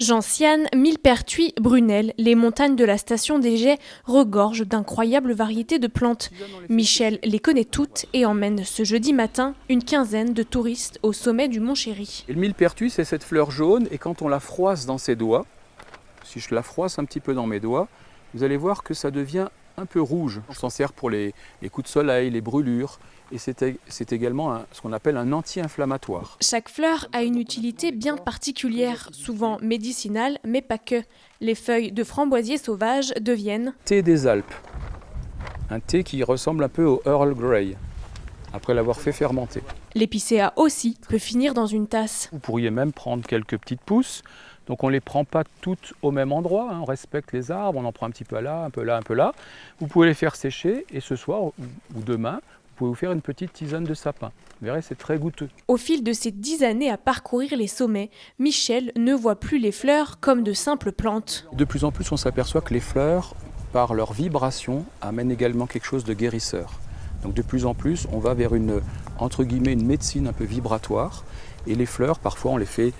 Gentiane, Millepertuis, Brunel, les montagnes de la station des Jets regorgent d'incroyables variétés de plantes. Michel les connaît toutes et emmène ce jeudi matin une quinzaine de touristes au sommet du Mont Chéry. Et le millepertuis, c'est cette fleur jaune, et quand on la froisse dans ses doigts, si je la froisse un petit peu dans mes doigts, vous allez voir que ça devient un peu rouge. On s'en sert pour les coups de soleil, les brûlures, et c'est également ce qu'on appelle un anti-inflammatoire. Chaque fleur a une utilité bien particulière, souvent médicinale, mais pas que. Les feuilles de framboisier sauvage deviennent Thé des Alpes, un thé qui ressemble un peu au Earl Grey, après l'avoir fait fermenter. L'épicéa aussi peut finir dans une tasse. Vous pourriez même prendre quelques petites pousses. Donc on ne les prend pas toutes au même endroit, on respecte les arbres, on en prend un petit peu là, un peu là, un peu là. Vous pouvez les faire sécher et ce soir ou demain, vous pouvez vous faire une petite tisane de sapin. Vous verrez, c'est très goûteux. Au fil de ces 10 années à parcourir les sommets, Michel ne voit plus les fleurs comme de simples plantes. De plus en plus, on s'aperçoit que les fleurs, par leur vibration, amènent également quelque chose de guérisseur. Donc de plus en plus, on va vers entre guillemets, une médecine un peu vibratoire. Et les fleurs, parfois, on les fait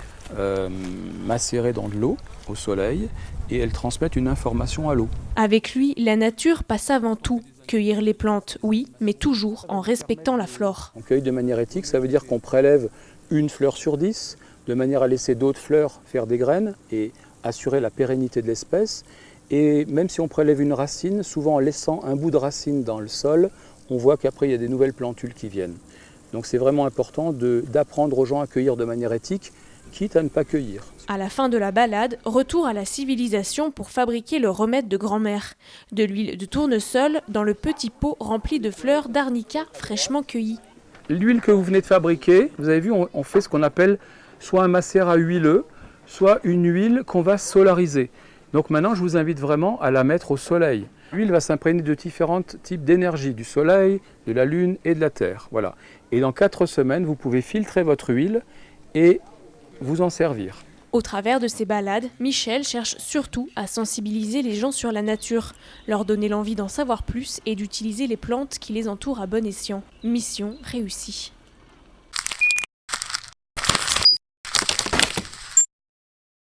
macérer dans de l'eau, au soleil, et elles transmettent une information à l'eau. Avec lui, la nature passe avant tout. Cueillir les plantes, oui, mais toujours en respectant la flore. On cueille de manière éthique, ça veut dire qu'on prélève une fleur sur 10, de manière à laisser d'autres fleurs faire des graines et assurer la pérennité de l'espèce. Et même si on prélève une racine, souvent en laissant un bout de racine dans le sol, on voit qu'après il y a des nouvelles plantules qui viennent. Donc c'est vraiment important d'apprendre aux gens à cueillir de manière éthique, quitte à ne pas cueillir. À la fin de la balade, retour à la civilisation pour fabriquer le remède de grand-mère. De l'huile de tournesol dans le petit pot rempli de fleurs d'arnica fraîchement cueillies. L'huile que vous venez de fabriquer, vous avez vu, on fait ce qu'on appelle soit un macérat huileux, soit une huile qu'on va solariser. Donc maintenant, je vous invite vraiment à la mettre au soleil. L'huile va s'imprégner de différents types d'énergie, du soleil, de la lune et de la terre. Voilà. Et dans 4 semaines, vous pouvez filtrer votre huile et vous en servir. Au travers de ces balades, Michel cherche surtout à sensibiliser les gens sur la nature, leur donner l'envie d'en savoir plus et d'utiliser les plantes qui les entourent à bon escient. Mission réussie.